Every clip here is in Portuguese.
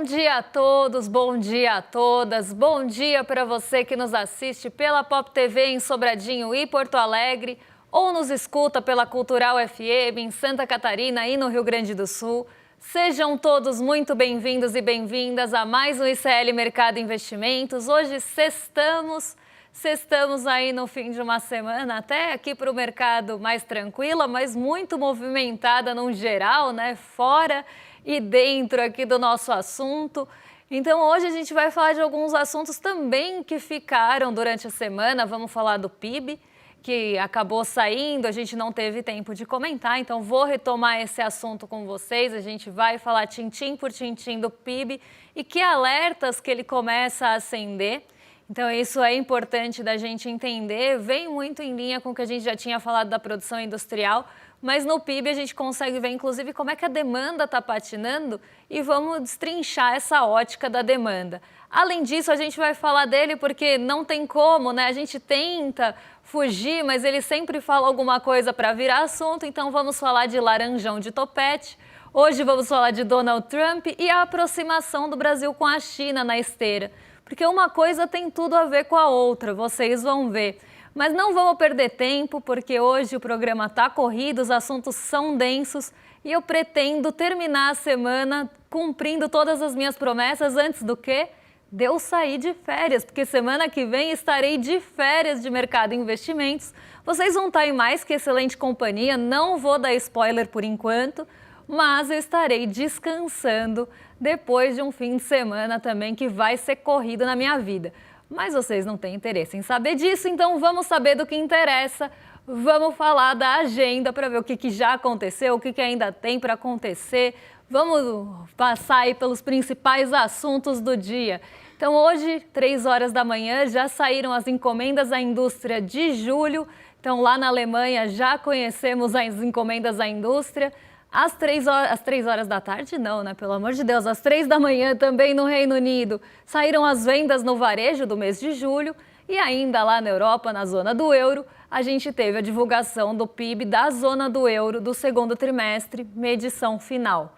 Bom dia a todos, bom dia a todas, bom dia para você que nos assiste pela Pop TV em Sobradinho e Porto Alegre ou nos escuta pela Cultural FM em Santa Catarina e no Rio Grande do Sul. Sejam todos muito bem-vindos e bem-vindas a mais um ICL Mercado Investimentos. Hoje sextamos aí no fim de uma semana, até aqui para o mercado mais tranquila, mas muito movimentada no geral, né? Fora e dentro aqui do nosso assunto. Então hoje a gente vai falar de alguns assuntos também que ficaram durante a semana. Vamos falar do PIB, que acabou saindo, a gente não teve tempo de comentar, então vou retomar esse assunto com vocês. A gente vai falar tintim por tintim do PIB e que alertas que ele começa a acender. Então isso é importante da gente entender, vem muito em linha com o que a gente já tinha falado da produção industrial, mas no PIB a gente consegue ver inclusive como é que a demanda está patinando e vamos destrinchar essa ótica da demanda. Além disso, a gente vai falar dele porque não tem como, né? A gente tenta fugir, mas ele sempre fala alguma coisa para virar assunto, então vamos falar de laranjão de topete. Hoje vamos falar de Donald Trump e a aproximação do Brasil com a China na esteira. Porque uma coisa tem tudo a ver com a outra, vocês vão ver. Mas não vamos perder tempo, porque hoje o programa está corrido, os assuntos são densos e eu pretendo terminar a semana cumprindo todas as minhas promessas antes do quê? De eu sair de férias, porque semana que vem estarei de férias de mercado e investimentos. Vocês vão estar em mais que excelente companhia, não vou dar spoiler por enquanto, mas eu estarei descansando depois de um fim de semana também que vai ser corrido na minha vida. Mas vocês não têm interesse em saber disso, então vamos saber do que interessa. Vamos falar da agenda para ver o que já aconteceu, o que ainda tem para acontecer. Vamos passar aí pelos principais assuntos do dia. Então hoje, 3 horas da manhã, já saíram as encomendas à indústria de julho. Então lá na Alemanha já conhecemos as encomendas à indústria. Às 3 horas da tarde, não, né? Pelo amor de Deus, às 3 da manhã também no Reino Unido saíram as vendas no varejo do mês de julho e ainda lá na Europa, na zona do euro, a gente teve a divulgação do PIB da zona do euro do segundo trimestre, medição final.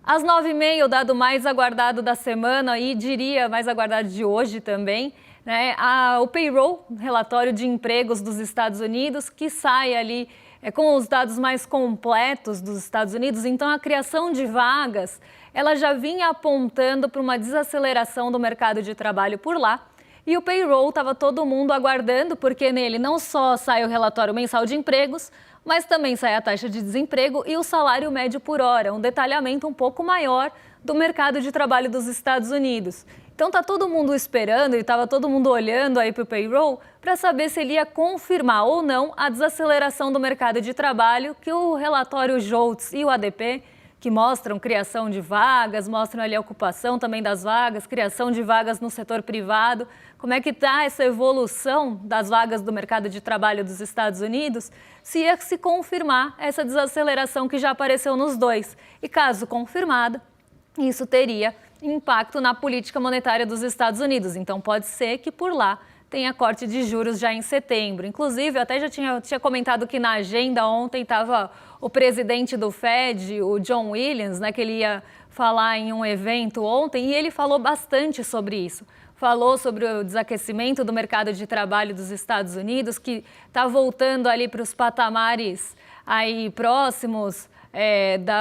Às 9h30, o dado mais aguardado da semana e diria mais aguardado de hoje também, né? O payroll, relatório de empregos dos Estados Unidos, que sai ali com os dados mais completos dos Estados Unidos. Então a criação de vagas, ela já vinha apontando para uma desaceleração do mercado de trabalho por lá. E o payroll estava todo mundo aguardando, porque nele não só sai o relatório mensal de empregos, mas também sai a taxa de desemprego e o salário médio por hora, um detalhamento um pouco maior do mercado de trabalho dos Estados Unidos. Então está todo mundo esperando e estava todo mundo olhando aí para o payroll para saber se ele ia confirmar ou não a desaceleração do mercado de trabalho que o relatório JOLTS e o ADP, que mostram criação de vagas, mostram ali a ocupação também das vagas, criação de vagas no setor privado, como é que está essa evolução das vagas do mercado de trabalho dos Estados Unidos, se ia se confirmar essa desaceleração que já apareceu nos dois. E caso confirmada, isso teria impacto na política monetária dos Estados Unidos. Então pode ser que por lá tenha corte de juros já em setembro. Inclusive, eu até já tinha comentado que na agenda ontem estava o presidente do Fed, o John Williams, né, que ele ia falar em um evento ontem, e ele falou bastante sobre isso. Falou sobre o desaquecimento do mercado de trabalho dos Estados Unidos, que está voltando ali para os patamares aí próximos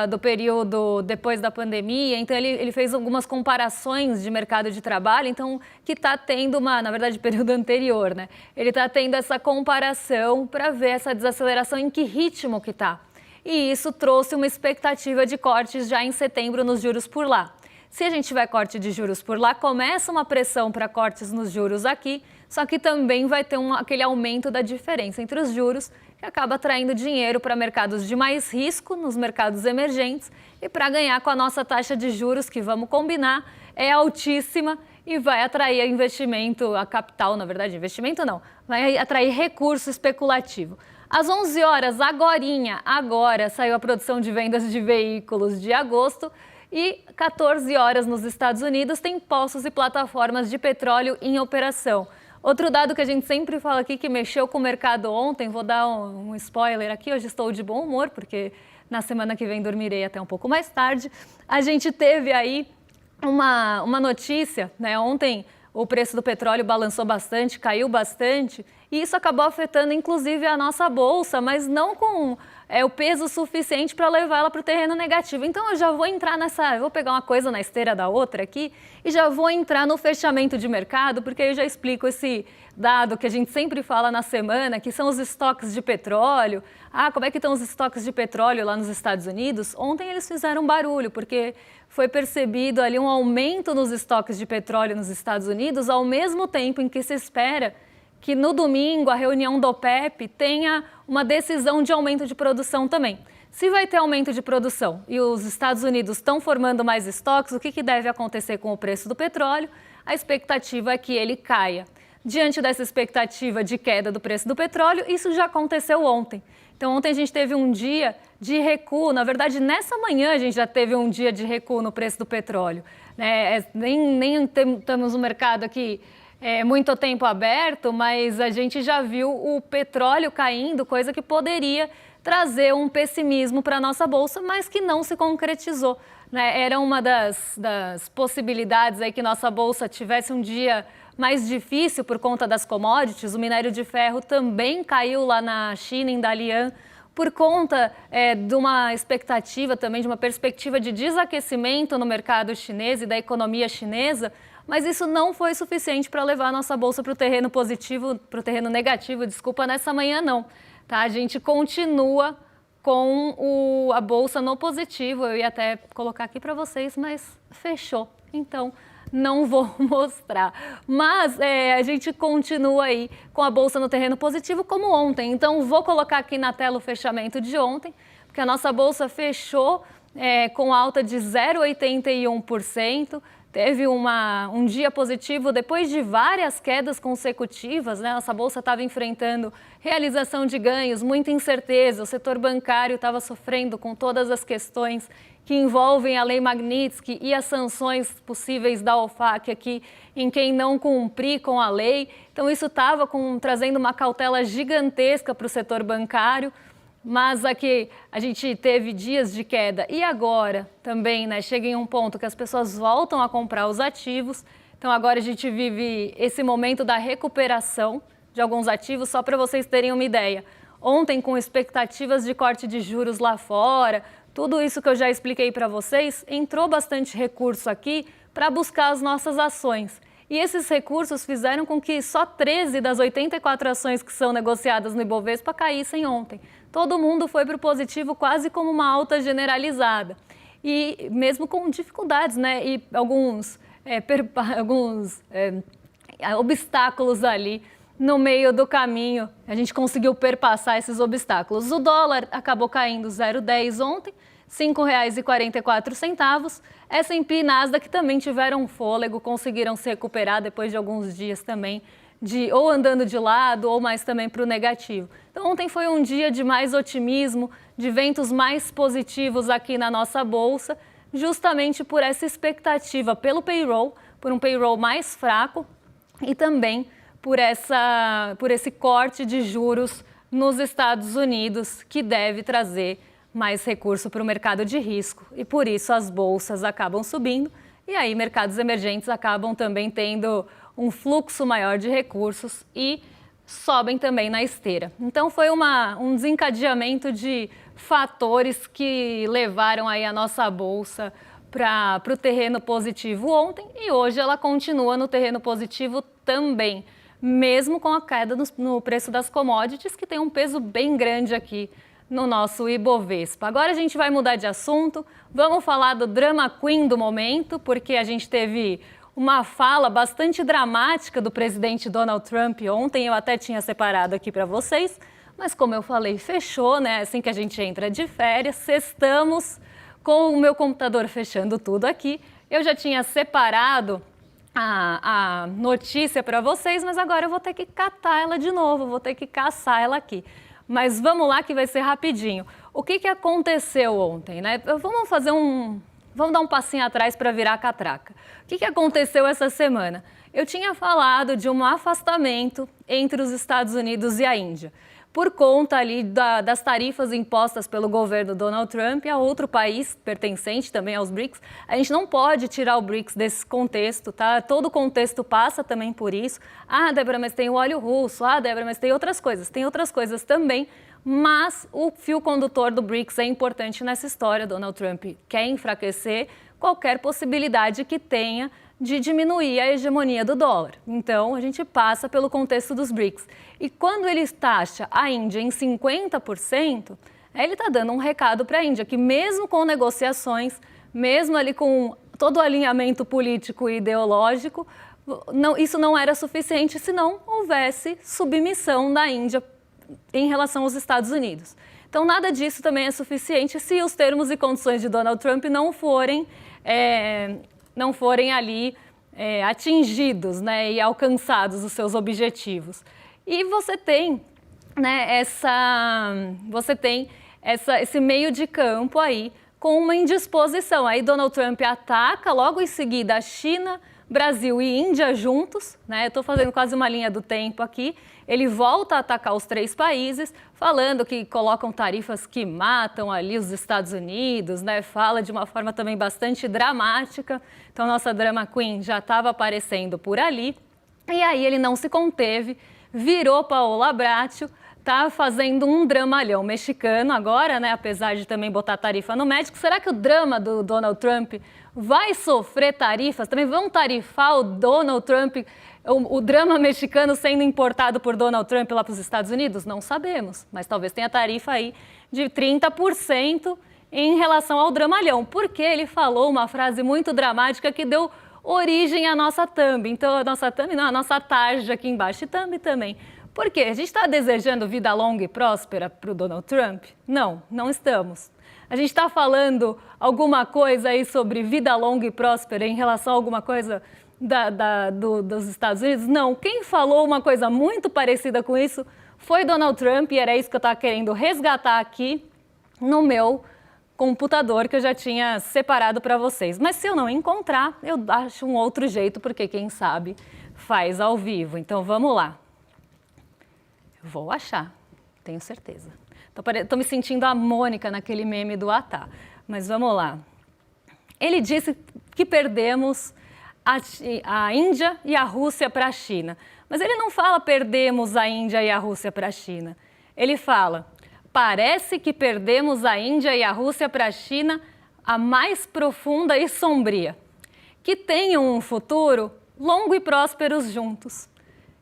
do período depois da pandemia. Então ele fez algumas comparações de mercado de trabalho, então que está tendo na verdade, período anterior, né? Ele está tendo essa comparação para ver essa desaceleração, em que ritmo que está. E isso trouxe uma expectativa de cortes já em setembro nos juros por lá. Se a gente tiver corte de juros por lá, começa uma pressão para cortes nos juros aqui, só que também vai ter aquele aumento da diferença entre os juros, que acaba atraindo dinheiro para mercados de mais risco, nos mercados emergentes, e para ganhar com a nossa taxa de juros, que vamos combinar, é altíssima e vai atrair investimento, a capital, na verdade, investimento não, vai atrair recurso especulativo. Às 11 horas, agora saiu a produção de vendas de veículos de agosto, e 14 horas nos Estados Unidos tem poços e plataformas de petróleo em operação. Outro dado que a gente sempre fala aqui que mexeu com o mercado ontem, vou dar um spoiler aqui, hoje estou de bom humor, porque na semana que vem dormirei até um pouco mais tarde. A gente teve aí uma notícia, né? Ontem o preço do petróleo balançou bastante, caiu bastante, e isso acabou afetando inclusive a nossa bolsa, mas não com o peso suficiente para levar ela para o terreno negativo. Então eu já vou entrar eu vou pegar uma coisa na esteira da outra aqui e já vou entrar no fechamento de mercado, porque aí eu já explico esse dado que a gente sempre fala na semana, que são os estoques de petróleo. Como é que estão os estoques de petróleo lá nos Estados Unidos? Ontem eles fizeram barulho, porque foi percebido ali um aumento nos estoques de petróleo nos Estados Unidos, ao mesmo tempo em que se espera que no domingo a reunião do OPEP tenha uma decisão de aumento de produção também. Se vai ter aumento de produção e os Estados Unidos estão formando mais estoques, o que deve acontecer com o preço do petróleo? A expectativa é que ele caia. Diante dessa expectativa de queda do preço do petróleo, isso já aconteceu ontem. Então, ontem a gente teve um dia de recuo, na verdade, nessa manhã a gente já teve um dia de recuo no preço do petróleo. Nem temos um mercado aqui muito tempo aberto, mas a gente já viu o petróleo caindo, coisa que poderia trazer um pessimismo para a nossa bolsa, mas que não se concretizou. Era uma das possibilidades aí que nossa bolsa tivesse um dia mais difícil por conta das commodities. O minério de ferro também caiu lá na China, em Dalian, por conta de uma expectativa também, de uma perspectiva de desaquecimento no mercado chinês e da economia chinesa, mas isso não foi suficiente para levar a nossa bolsa para o terreno positivo, para o terreno negativo, desculpa, nessa manhã não. Tá? A gente continua com a bolsa no positivo, eu ia até colocar aqui para vocês, mas fechou, então não vou mostrar. Mas a gente continua aí com a bolsa no terreno positivo como ontem, então vou colocar aqui na tela o fechamento de ontem, porque a nossa bolsa fechou com alta de 0,81%, teve um dia positivo depois de várias quedas consecutivas, né? Nossa bolsa estava enfrentando realização de ganhos, muita incerteza, o setor bancário estava sofrendo com todas as questões que envolvem a Lei Magnitsky e as sanções possíveis da OFAC aqui em quem não cumprir com a lei. Então isso estava trazendo uma cautela gigantesca para o setor bancário. Mas aqui a gente teve dias de queda e agora também, né, chega em um ponto que as pessoas voltam a comprar os ativos. Então agora a gente vive esse momento da recuperação de alguns ativos, só para vocês terem uma ideia. Ontem, com expectativas de corte de juros lá fora, tudo isso que eu já expliquei para vocês, entrou bastante recurso aqui para buscar as nossas ações. E esses recursos fizeram com que só 13 das 84 ações que são negociadas no Ibovespa caíssem ontem. Todo mundo foi para o positivo quase como uma alta generalizada. E mesmo com dificuldades, né? E alguns obstáculos ali no meio do caminho. A gente conseguiu perpassar esses obstáculos. O dólar acabou caindo 0,10 ontem, R$ 5,44. S&P e Nasdaq também tiveram fôlego, conseguiram se recuperar depois de alguns dias também, ou andando de lado ou mais também para o negativo. Então ontem foi um dia de mais otimismo, de ventos mais positivos aqui na nossa bolsa, justamente por essa expectativa pelo payroll, por um payroll mais fraco e também por esse corte de juros nos Estados Unidos, que deve trazer mais recurso para o mercado de risco. E por isso as bolsas acabam subindo e aí mercados emergentes acabam também tendo um fluxo maior de recursos e sobem também na esteira. Então foi um desencadeamento de fatores que levaram aí a nossa bolsa para o terreno positivo ontem e hoje ela continua no terreno positivo também, mesmo com a queda no preço das commodities, que tem um peso bem grande aqui no nosso Ibovespa. Agora a gente vai mudar de assunto, vamos falar do drama queen do momento, porque a gente teve uma fala bastante dramática do presidente Donald Trump ontem, eu até tinha separado aqui para vocês, mas como eu falei, fechou, né? Assim que a gente entra de férias, sextamos com o meu computador fechando tudo aqui. Eu já tinha separado a notícia para vocês, mas agora eu vou ter que catar ela de novo, vou ter que caçar ela aqui. Mas vamos lá que vai ser rapidinho. O que aconteceu ontem, né? Vamos dar um passinho atrás para virar a catraca. O que aconteceu essa semana? Eu tinha falado de um afastamento entre os Estados Unidos e a Índia. por conta ali das tarifas impostas pelo governo Donald Trump a outro país pertencente também aos BRICS. A gente não pode tirar o BRICS desse contexto, tá? Todo o contexto passa também por isso. Ah, Débora, mas tem o óleo russo. Ah, Débora, mas tem outras coisas. Tem outras coisas também, mas o fio condutor do BRICS é importante nessa história. Donald Trump quer enfraquecer qualquer possibilidade que tenha de diminuir a hegemonia do dólar. Então, a gente passa pelo contexto dos BRICS. E quando ele taxa a Índia em 50%, ele está dando um recado para a Índia, que mesmo com negociações, mesmo ali com todo o alinhamento político e ideológico, isso não era suficiente se não houvesse submissão da Índia em relação aos Estados Unidos. Então, nada disso também é suficiente se os termos e condições de Donald Trump não forem ali atingidos, né, e alcançados os seus objetivos. E você tem, né, esse meio de campo aí com uma indisposição. Aí Donald Trump ataca logo em seguida a China, Brasil e Índia juntos, né? Eu estou fazendo quase uma linha do tempo aqui. Ele volta a atacar os três países, falando que colocam tarifas que matam ali os Estados Unidos, né? Fala de uma forma também bastante dramática. Então, nossa drama queen já estava aparecendo por ali. E aí ele não se conteve, virou Paola Bracho, tá fazendo um dramalhão mexicano agora, né? Apesar de também botar tarifa no México. Será que o drama do Donald Trump vai sofrer tarifas? Também vão tarifar o Donald Trump, o drama mexicano sendo importado por Donald Trump lá para os Estados Unidos? Não sabemos, mas talvez tenha tarifa aí de 30% em relação ao dramalhão, porque ele falou uma frase muito dramática que deu origem à nossa thumb. Então, a nossa thumb, não, a nossa tarja aqui embaixo, e thumb também. Por quê? A gente está desejando vida longa e próspera para o Donald Trump? Não, não estamos. A gente está falando alguma coisa aí sobre vida longa e próspera em relação a alguma coisa dos Estados Unidos? Não. Quem falou uma coisa muito parecida com isso foi Donald Trump, e era isso que eu estava querendo resgatar aqui no meu computador, que eu já tinha separado para vocês. Mas se eu não encontrar, eu acho um outro jeito, porque quem sabe faz ao vivo. Então vamos lá. Vou achar, tenho certeza. Estou me sentindo a Mônica naquele meme do Atá, mas vamos lá. Ele disse que perdemos a Índia e a Rússia para a China. Mas ele não fala perdemos a Índia e a Rússia para a China. Ele fala, parece que perdemos a Índia e a Rússia para a China, a mais profunda e sombria, que tenham um futuro longo e prósperos juntos.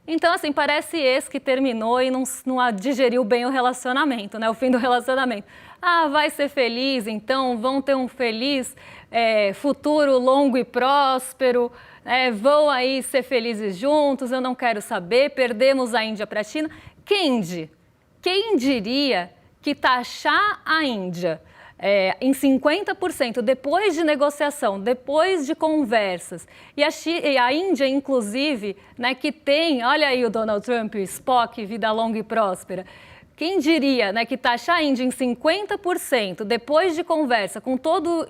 Então, assim, parece esse que terminou e não digeriu bem o relacionamento, né? O fim do relacionamento. Ah, vai ser feliz, então vão ter um feliz futuro longo e próspero, vão aí ser felizes juntos, eu não quero saber, perdemos a Índia para a China. Quem diria que taxar a Índia em 50%, depois de negociação, depois de conversas, e a Índia, inclusive, né, que tem, olha aí o Donald Trump, o Spock, vida longa e próspera, quem diria, né, que taxar a Índia em 50%, depois de conversa, com todo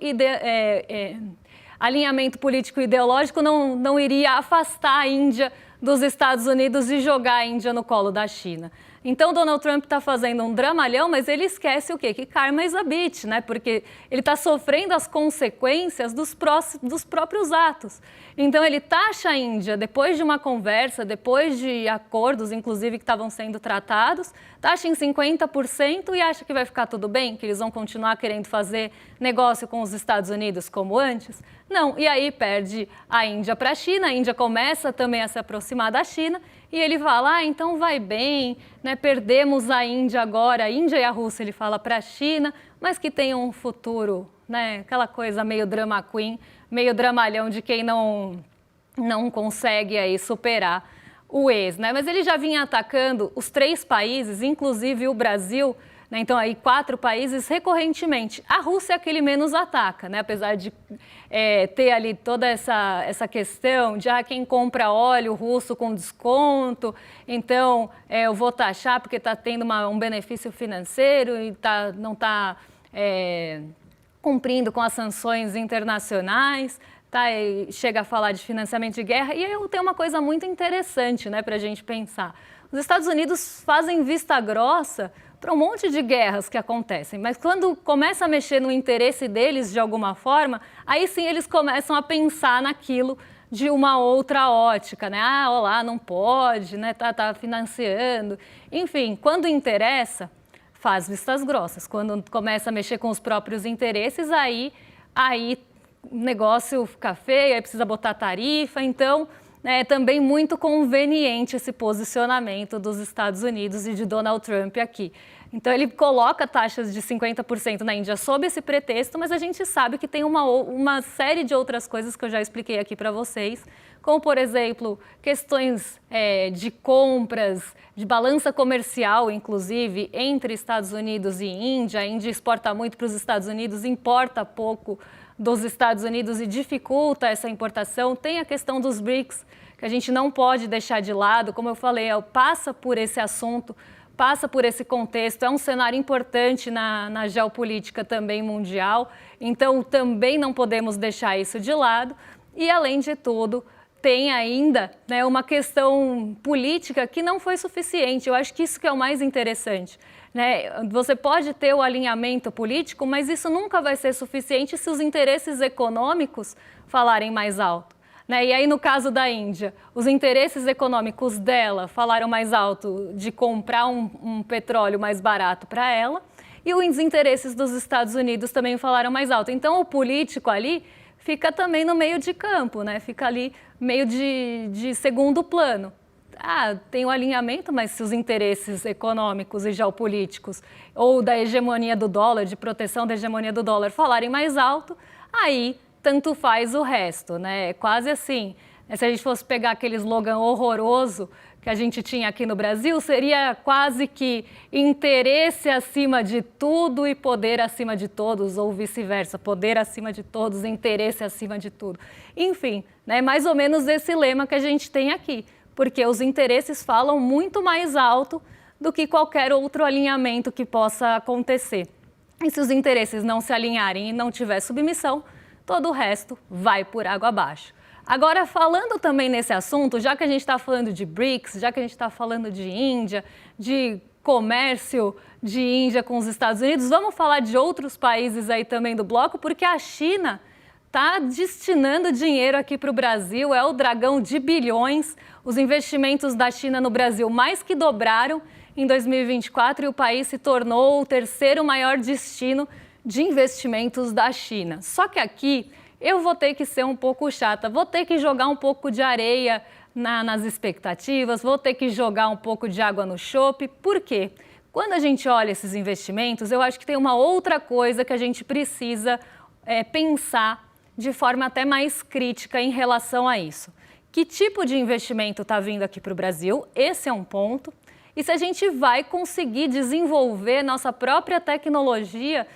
alinhamento político e ideológico, não iria afastar a Índia dos Estados Unidos e jogar a Índia no colo da China. Então, Donald Trump está fazendo um dramalhão, mas ele esquece o quê? Que karma is a bitch, né? Porque ele está sofrendo as consequências dos próprios atos. Então, ele taxa a Índia, depois de uma conversa, depois de acordos, inclusive, que estavam sendo tratados, taxa em 50% e acha que vai ficar tudo bem? Que eles vão continuar querendo fazer negócio com os Estados Unidos como antes? Não, e aí perde a Índia para a China, a Índia começa também a se aproximar da China, e ele fala, então vai bem, né? Perdemos a Índia agora, a Índia e a Rússia, ele fala para a China, mas que tenham um futuro, né? Aquela coisa meio drama queen, meio dramalhão de quem não consegue aí superar o ex, né? Mas ele já vinha atacando os três países, inclusive o Brasil, né? Então aí 4 países recorrentemente. A Rússia é que ele menos ataca, né? Apesar de ter ali toda essa questão de quem compra óleo russo com desconto, então eu vou taxar porque está tendo um benefício financeiro e não está cumprindo com as sanções internacionais. Tá, e chega a falar de financiamento de guerra, e eu tenho uma coisa muito interessante, né, para a gente pensar. Os Estados Unidos fazem vista grossa para um monte de guerras que acontecem, mas quando começa a mexer no interesse deles de alguma forma, aí sim eles começam a pensar naquilo de uma outra ótica, né? Ah, olá, não pode, né? Tá financiando. Enfim, quando interessa, faz vistas grossas. Quando começa a mexer com os próprios interesses, aí o negócio fica feio, aí precisa botar tarifa. Então, é também muito conveniente esse posicionamento dos Estados Unidos e de Donald Trump aqui. Então, ele coloca taxas de 50% na Índia sob esse pretexto, mas a gente sabe que tem uma série de outras coisas que eu já expliquei aqui para vocês, como, por exemplo, questões de compras, de balança comercial, inclusive, entre Estados Unidos e Índia. A Índia exporta muito para os Estados Unidos, importa pouco dos Estados Unidos e dificulta essa importação. Tem a questão dos BRICS, que a gente não pode deixar de lado, como eu falei, passa por esse assunto, passa por esse contexto, é um cenário importante na geopolítica também mundial, então também não podemos deixar isso de lado. E, além de tudo, tem ainda, né, uma questão política que não foi suficiente. Eu acho que isso que é o mais interessante, né? Você pode ter o alinhamento político, mas isso nunca vai ser suficiente se os interesses econômicos falarem mais alto, né? E aí, no caso da Índia, os interesses econômicos dela falaram mais alto de comprar um petróleo mais barato para ela, e os interesses dos Estados Unidos também falaram mais alto. Então, o político ali fica também no meio de campo, né? Fica ali meio de segundo plano. Tem o alinhamento, mas se os interesses econômicos e geopolíticos ou da hegemonia do dólar, de proteção da hegemonia do dólar, falarem mais alto, aí tanto faz o resto, né? É quase assim, se a gente fosse pegar aquele slogan horroroso que a gente tinha aqui no Brasil, seria quase que interesse acima de tudo e poder acima de todos, ou vice-versa, poder acima de todos, interesse acima de tudo. Enfim, né, mais ou menos esse lema que a gente tem aqui, porque os interesses falam muito mais alto do que qualquer outro alinhamento que possa acontecer. E se os interesses não se alinharem e não tiver submissão, todo o resto vai por água abaixo. Agora, falando também nesse assunto, já que a gente está falando de BRICS, já que a gente está falando de Índia, de comércio de Índia com os Estados Unidos, vamos falar de outros países aí também do bloco, porque a China está destinando dinheiro aqui para o Brasil, é o dragão de bilhões. Os investimentos da China no Brasil mais que dobraram em 2024 e o país se tornou o terceiro maior destino de investimentos da China. Só que aqui eu vou ter que ser um pouco chata, vou ter que jogar um pouco de areia nas expectativas, vou ter que jogar um pouco de água no chope. Por quê? Quando a gente olha esses investimentos, eu acho que tem uma outra coisa que a gente precisa pensar de forma até mais crítica em relação a isso. Que tipo de investimento está vindo aqui para o Brasil? Esse é um ponto. E se a gente vai conseguir desenvolver nossa própria tecnologia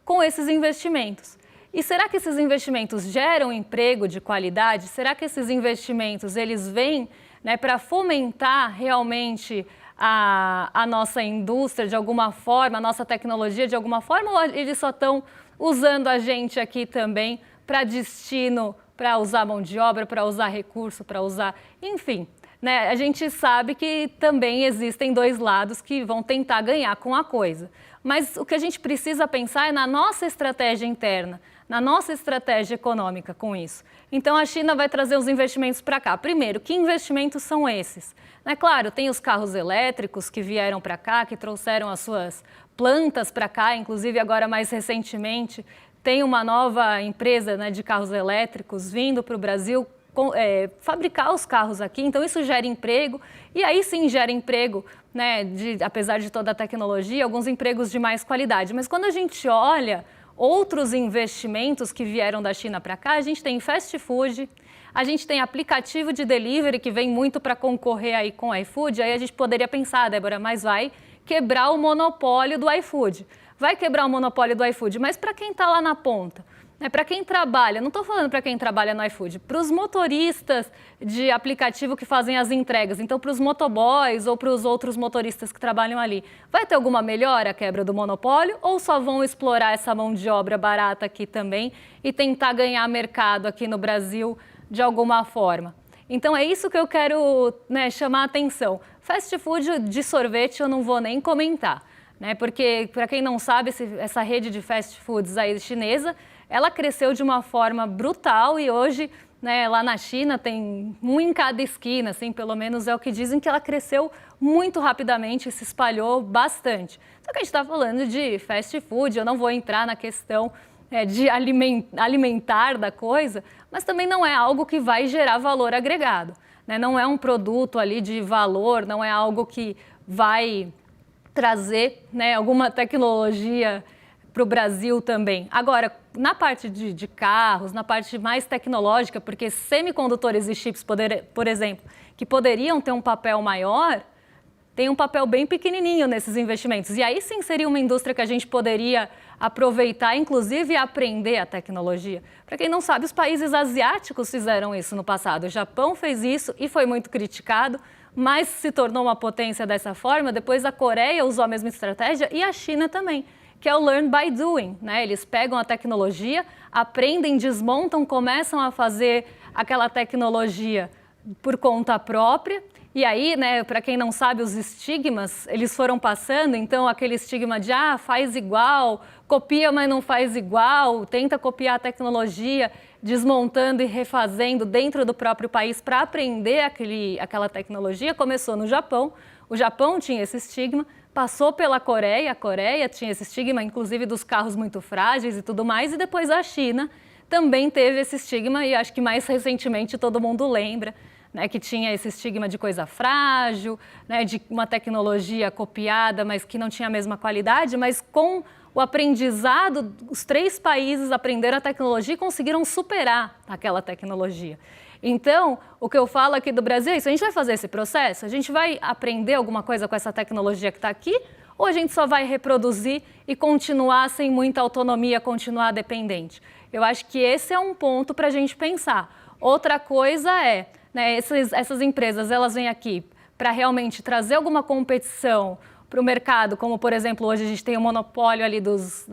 com esses investimentos? E será que esses investimentos geram emprego de qualidade? Será que esses investimentos eles vêm, né, para fomentar realmente a nossa indústria de alguma forma, a nossa tecnologia de alguma forma, ou eles só estão usando a gente aqui também para destino, para usar mão de obra, para usar recurso, para usar... Enfim, né, a gente sabe que também existem dois lados que vão tentar ganhar com a coisa. Mas o que a gente precisa pensar é na nossa estratégia interna, na nossa estratégia econômica com isso. Então, a China vai trazer os investimentos para cá. Primeiro, que investimentos são esses? É claro, tem os carros elétricos que vieram para cá, que trouxeram as suas plantas para cá, inclusive agora mais recentemente, tem uma nova empresa, né, de carros elétricos vindo para o Brasil fabricar os carros aqui, então isso gera emprego, e aí sim gera emprego, né, apesar de toda a tecnologia, alguns empregos de mais qualidade. Mas quando a gente olha outros investimentos que vieram da China para cá, a gente tem fast food, a gente tem aplicativo de delivery que vem muito para concorrer aí com o iFood. Aí a gente poderia pensar, Débora, mas vai quebrar o monopólio do iFood. Vai quebrar o monopólio do iFood, mas para quem está lá na ponta? Para quem trabalha, não estou falando para quem trabalha no iFood, para os motoristas de aplicativo que fazem as entregas, então para os motoboys ou para os outros motoristas que trabalham ali. Vai ter alguma melhora a quebra do monopólio ou só vão explorar essa mão de obra barata aqui também e tentar ganhar mercado aqui no Brasil de alguma forma? Então é isso que eu quero, né, chamar a atenção. Fast food de sorvete eu não vou nem comentar, né? Porque, para quem não sabe, essa rede de fast foods aí chinesa, ela cresceu de uma forma brutal e hoje, né, lá na China tem um em cada esquina, assim, pelo menos é o que dizem, que ela cresceu muito rapidamente e se espalhou bastante. Só que a gente está falando de fast food, eu não vou entrar na questão de alimentar da coisa, mas também não é algo que vai gerar valor agregado, né? Não é um produto ali de valor, não é algo que vai trazer, né, alguma tecnologia para o Brasil também. Agora, na parte de carros, na parte mais tecnológica, porque semicondutores e chips, por exemplo, que poderiam ter um papel maior, tem um papel bem pequenininho nesses investimentos. E aí sim seria uma indústria que a gente poderia aproveitar, inclusive aprender a tecnologia. Para quem não sabe, os países asiáticos fizeram isso no passado. O Japão fez isso e foi muito criticado, mas se tornou uma potência dessa forma. Depois a Coreia usou a mesma estratégia e a China também, que é o learn by doing, né? Eles pegam a tecnologia, aprendem, desmontam, começam a fazer aquela tecnologia por conta própria. E aí, né, para quem não sabe, os estigmas, eles foram passando, então aquele estigma de faz igual, copia, mas não faz igual, tenta copiar a tecnologia, desmontando e refazendo dentro do próprio país para aprender aquela tecnologia, começou no Japão. O Japão tinha esse estigma, passou pela Coreia, a Coreia tinha esse estigma, inclusive dos carros muito frágeis e tudo mais, e depois a China também teve esse estigma, e acho que mais recentemente todo mundo lembra, né, que tinha esse estigma de coisa frágil, né, de uma tecnologia copiada, mas que não tinha a mesma qualidade, mas com o aprendizado, os 3 países aprenderam a tecnologia e conseguiram superar aquela tecnologia. Então, o que eu falo aqui do Brasil é isso: a gente vai fazer esse processo? A gente vai aprender alguma coisa com essa tecnologia que está aqui? Ou a gente só vai reproduzir e continuar sem muita autonomia, continuar dependente? Eu acho que esse é um ponto para a gente pensar. Outra coisa é, né, essas empresas, elas vêm aqui para realmente trazer alguma competição para o mercado, como, por exemplo, hoje a gente tem o monopólio ali dos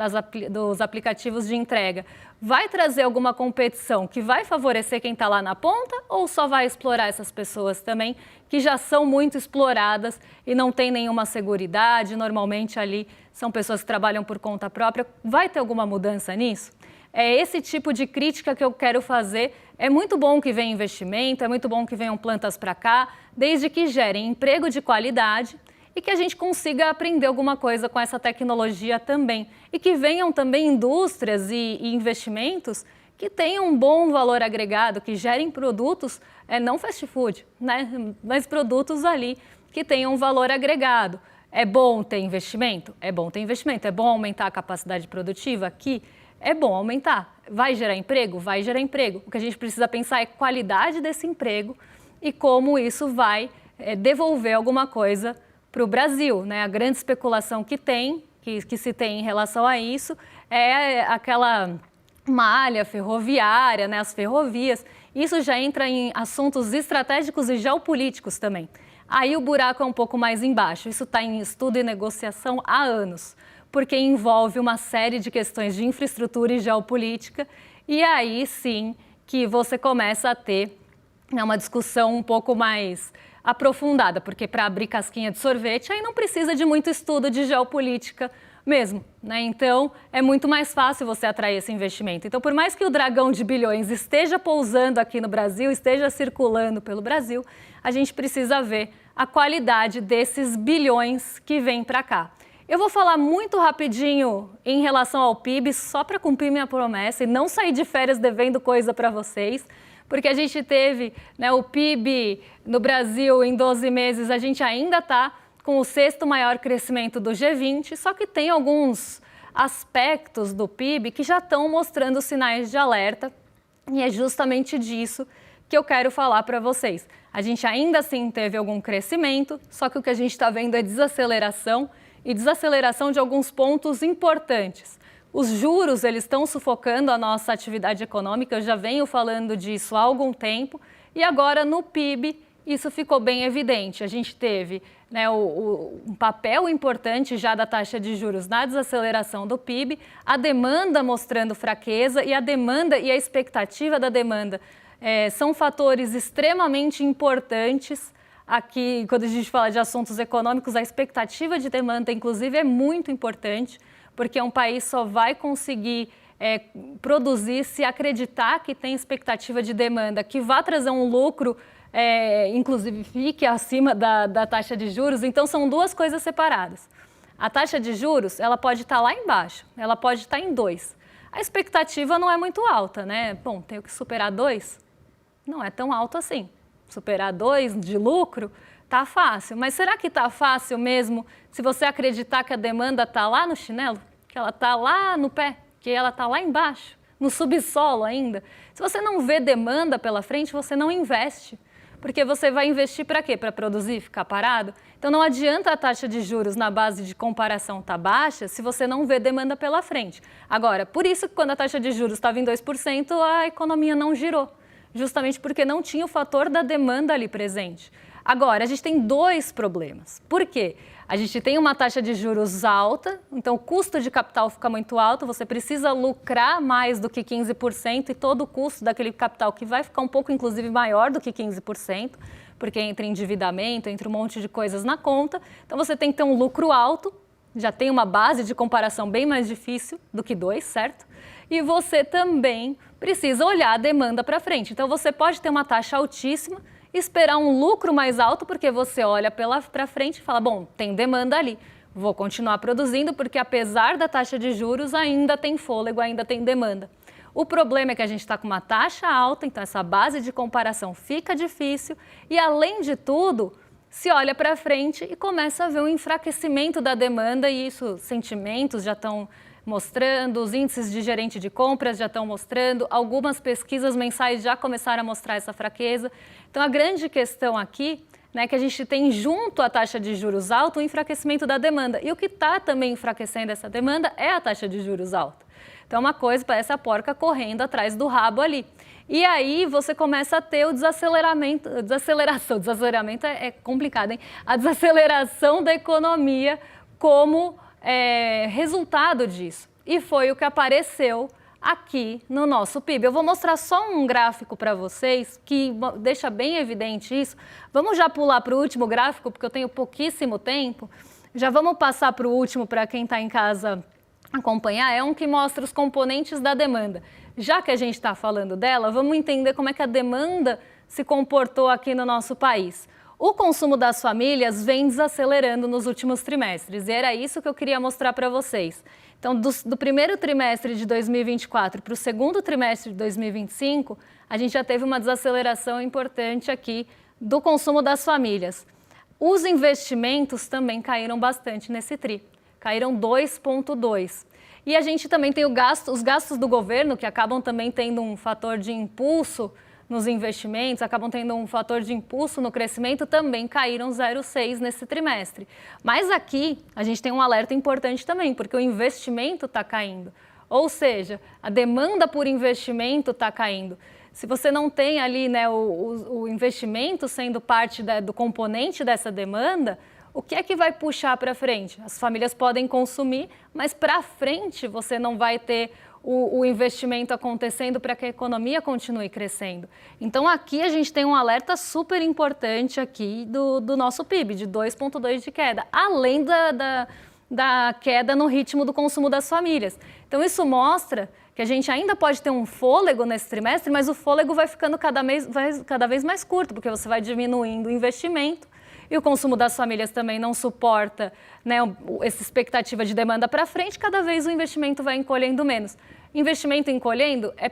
aplicativos de entrega. Vai trazer alguma competição que vai favorecer quem está lá na ponta, ou só vai explorar essas pessoas também, que já são muito exploradas e não tem nenhuma seguridade, normalmente ali são pessoas que trabalham por conta própria? Vai ter alguma mudança nisso? É esse tipo de crítica que eu quero fazer. É muito bom que venha investimento, é muito bom que venham plantas para cá, desde que gerem emprego de qualidade e que a gente consiga aprender alguma coisa com essa tecnologia também. E que venham também indústrias e investimentos que tenham um bom valor agregado, que gerem produtos, não fast food, né? Mas produtos ali que tenham um valor agregado. É bom ter investimento? É bom ter investimento. É bom aumentar a capacidade produtiva aqui? É bom aumentar. Vai gerar emprego? Vai gerar emprego. O que a gente precisa pensar é qualidade desse emprego e como isso vai devolver alguma coisa para o Brasil, né? A grande especulação que se tem em relação a isso é aquela malha ferroviária, né? As ferrovias. Isso já entra em assuntos estratégicos e geopolíticos também. Aí o buraco é um pouco mais embaixo. Isso está em estudo e negociação há anos, porque envolve uma série de questões de infraestrutura e geopolítica, e aí sim que você começa a ter uma discussão um pouco mais aprofundada, porque para abrir casquinha de sorvete aí não precisa de muito estudo de geopolítica mesmo, né? Então é muito mais fácil você atrair esse investimento. Então, por mais que o dragão de bilhões esteja pousando aqui no Brasil, esteja circulando pelo Brasil, a gente precisa ver a qualidade desses bilhões que vêm para cá. Eu vou falar muito rapidinho em relação ao PIB, só para cumprir minha promessa e não sair de férias devendo coisa para vocês, porque a gente teve, né, o PIB no Brasil em 12 meses, a gente ainda está com o 6º maior crescimento do G20, só que tem alguns aspectos do PIB que já estão mostrando sinais de alerta, e é justamente disso que eu quero falar para vocês. A gente ainda assim teve algum crescimento, só que o que a gente está vendo é desaceleração, e desaceleração de alguns pontos importantes. Os juros, eles estão sufocando a nossa atividade econômica, eu já venho falando disso há algum tempo, e agora no PIB isso ficou bem evidente. A gente teve, né, um papel importante já da taxa de juros na desaceleração do PIB, a demanda mostrando fraqueza, e a demanda e a expectativa da demanda são fatores extremamente importantes aqui, quando a gente fala de assuntos econômicos, a expectativa de demanda, inclusive, é muito importante, porque um país só vai conseguir produzir se acreditar que tem expectativa de demanda, que vai trazer um lucro, inclusive fique acima da taxa de juros. Então, são duas coisas separadas. A taxa de juros, ela pode estar lá embaixo, ela pode estar em 2. A expectativa não é muito alta, né? Bom, tenho que superar 2? Não é tão alto assim. Superar 2 de lucro tá fácil, mas será que tá fácil mesmo se você acreditar que a demanda tá lá no chinelo? Que ela tá lá no pé? Que ela tá lá embaixo? No subsolo ainda? Se você não vê demanda pela frente, você não investe. Porque você vai investir para quê? Para produzir, ficar parado? Então não adianta a taxa de juros na base de comparação estar baixa se você não vê demanda pela frente. Agora, por isso que quando a taxa de juros estava em 2%, a economia não girou. Justamente porque não tinha o fator da demanda ali presente. Agora, a gente tem 2 problemas. Por quê? A gente tem uma taxa de juros alta, então o custo de capital fica muito alto, você precisa lucrar mais do que 15% e todo o custo daquele capital que vai ficar um pouco, inclusive, maior do que 15%, porque entra endividamento, entra um monte de coisas na conta. Então você tem que ter um lucro alto, já tem uma base de comparação bem mais difícil do que 2, certo? E você também precisa olhar a demanda para frente. Então você pode ter uma taxa altíssima, esperar um lucro mais alto, porque você olha para frente e fala, bom, tem demanda ali, vou continuar produzindo, porque apesar da taxa de juros, ainda tem fôlego, ainda tem demanda. O problema é que a gente está com uma taxa alta, então essa base de comparação fica difícil e, além de tudo, se olha para frente e começa a ver um enfraquecimento da demanda e isso, sentimentos já estão mostrando, os índices de gerente de compras já estão mostrando, algumas pesquisas mensais já começaram a mostrar essa fraqueza. Então, a grande questão aqui, né, é que a gente tem junto à taxa de juros alta o enfraquecimento da demanda. E o que está também enfraquecendo essa demanda é a taxa de juros alta. Então, uma coisa parece a porca correndo atrás do rabo ali. E aí você começa a ter o desaceleramento é complicado, hein? A desaceleração da economia como resultado disso. E foi o que apareceu aqui no nosso PIB. Eu vou mostrar só um gráfico para vocês que deixa bem evidente isso. Vamos já pular para o último gráfico, porque eu tenho pouquíssimo tempo. Já vamos passar para o último para quem está em casa acompanhar. É um que mostra os componentes da demanda. Já que a gente está falando dela, vamos entender como é que a demanda se comportou aqui no nosso país. O consumo das famílias vem desacelerando nos últimos trimestres e era isso que eu queria mostrar para vocês. Então, do primeiro trimestre de 2024 para o segundo trimestre de 2025, a gente já teve uma desaceleração importante aqui do consumo das famílias. Os investimentos também caíram bastante nesse tri, caíram 2,2%. E a gente também tem os gastos do governo, que acabam também tendo um fator de impulso nos investimentos, acabam tendo um fator de impulso no crescimento, também caíram 0,6% nesse trimestre. Mas aqui a gente tem um alerta importante também, porque o investimento está caindo. Ou seja, a demanda por investimento está caindo. Se você não tem ali, né, o investimento sendo parte do componente dessa demanda, o que é que vai puxar para frente? As famílias podem consumir, mas para frente você não vai ter o investimento acontecendo para que a economia continue crescendo. Então aqui a gente tem um alerta super importante aqui do nosso PIB, de 2,2% de queda, além da queda no ritmo do consumo das famílias. Então isso mostra que a gente ainda pode ter um fôlego nesse trimestre, mas o fôlego vai ficando cada vez mais curto, porque você vai diminuindo o investimento e o consumo das famílias também não suporta, né, essa expectativa de demanda para frente, cada vez o investimento vai encolhendo menos. Investimento encolhendo é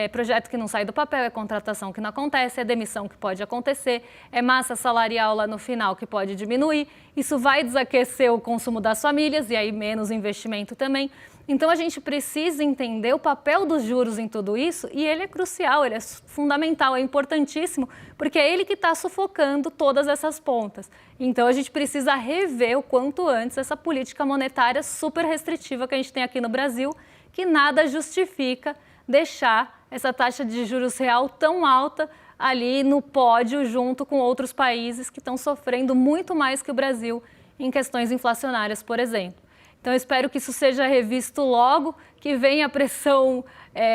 projeto que não sai do papel, é contratação que não acontece, é demissão que pode acontecer, é massa salarial lá no final que pode diminuir. Isso vai desaquecer o consumo das famílias e aí menos investimento também. Então a gente precisa entender o papel dos juros em tudo isso e ele é crucial, ele é fundamental, é importantíssimo, porque é ele que está sufocando todas essas pontas. Então a gente precisa rever o quanto antes essa política monetária super restritiva que a gente tem aqui no Brasil, que nada justifica deixar essa taxa de juros real tão alta ali no pódio junto com outros países que estão sofrendo muito mais que o Brasil em questões inflacionárias, por exemplo. Então, eu espero que isso seja revisto logo, que venha a pressão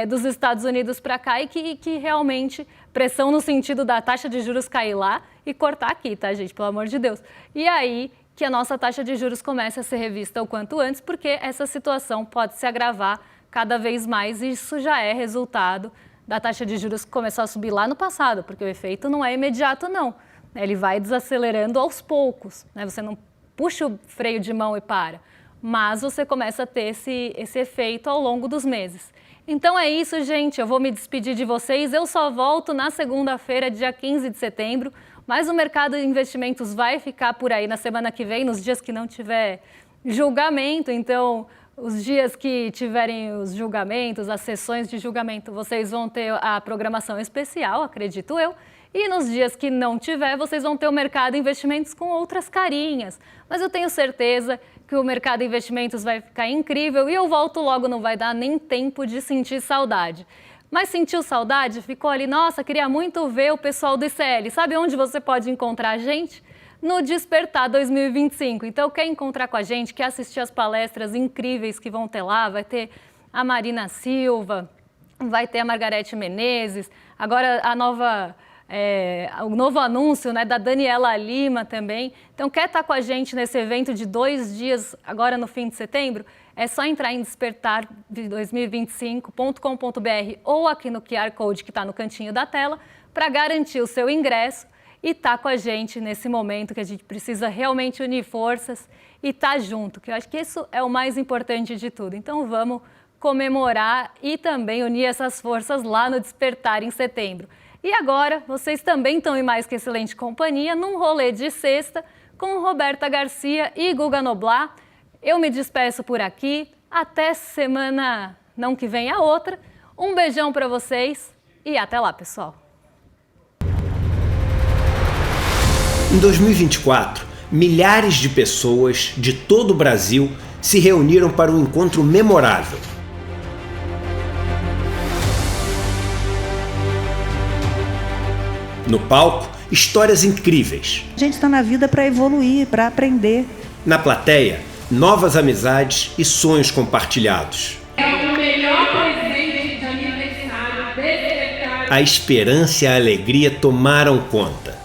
dos Estados Unidos para cá e que realmente Pressão no sentido da taxa de juros cair lá e cortar aqui, tá, gente? Pelo amor de Deus. E aí que a nossa taxa de juros comece a ser revista o quanto antes, porque essa situação pode se agravar cada vez mais e isso já é resultado da taxa de juros que começou a subir lá no passado, porque o efeito não é imediato, não. Ele vai desacelerando aos poucos, né? Você não puxa o freio de mão e para, mas você começa a ter esse efeito ao longo dos meses. Então é isso, gente. Eu vou me despedir de vocês. Eu só volto na segunda-feira, dia 15 de setembro, mas o mercado de investimentos vai ficar por aí na semana que vem, nos dias que não tiver julgamento. Então, os dias que tiverem os julgamentos, as sessões de julgamento, vocês vão ter a programação especial, acredito eu. E nos dias que não tiver, vocês vão ter o mercado de investimentos com outras carinhas. Mas eu tenho certeza que o mercado de investimentos vai ficar incrível e eu volto logo, não vai dar nem tempo de sentir saudade. Mas sentiu saudade? Ficou ali, nossa, queria muito ver o pessoal do ICL. Sabe onde você pode encontrar a gente? No Despertar 2025. Então, quer encontrar com a gente, quer assistir as palestras incríveis que vão ter lá, vai ter a Marina Silva, vai ter a Margarete Menezes, agora o novo anúncio, né, da Daniela Lima também. Então, quer estar com a gente nesse evento de 2 dias, agora no fim de setembro? É só entrar em despertar2025.com.br ou aqui no QR Code que está no cantinho da tela para garantir o seu ingresso e estar com a gente nesse momento que a gente precisa realmente unir forças e estar junto, que eu acho que isso é o mais importante de tudo. Então, vamos comemorar e também unir essas forças lá no Despertar em setembro. E agora, vocês também estão em mais que excelente companhia, num rolê de sexta, com Roberta Garcia e Guga Noblar. Eu me despeço por aqui, até semana não que vem a outra. Um beijão para vocês e até lá, pessoal. Em 2024, milhares de pessoas de todo o Brasil se reuniram para um encontro memorável. No palco, histórias incríveis. A gente está na vida para evoluir, para aprender. Na plateia, novas amizades e sonhos compartilhados. É o melhor presente de aniversário Despertar. A esperança e a alegria tomaram conta.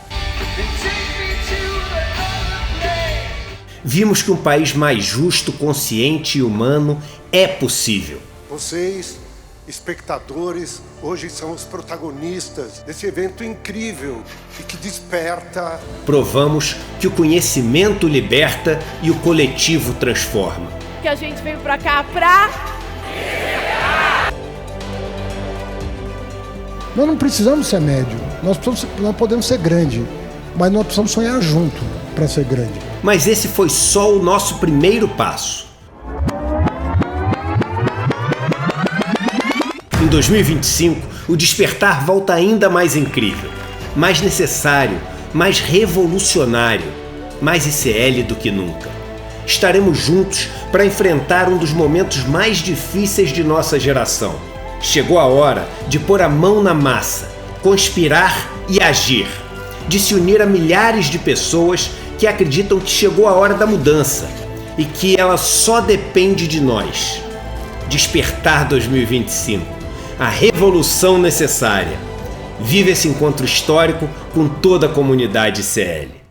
Vimos que um país mais justo, consciente e humano é possível. Vocês, espectadores, hoje são os protagonistas desse evento incrível e que desperta. Provamos que o conhecimento liberta e o coletivo transforma. Que a gente veio pra cá pra... Nós não precisamos ser médio, nós podemos ser grande, mas nós precisamos sonhar junto para ser grande. Mas esse foi só o nosso primeiro passo. Em 2025, o Despertar volta ainda mais incrível, mais necessário, mais revolucionário, mais ICL do que nunca. Estaremos juntos para enfrentar um dos momentos mais difíceis de nossa geração. Chegou a hora de pôr a mão na massa, conspirar e agir, de se unir a milhares de pessoas que acreditam que chegou a hora da mudança e que ela só depende de nós. Despertar 2025. A revolução necessária. Vive esse encontro histórico com toda a comunidade ICL.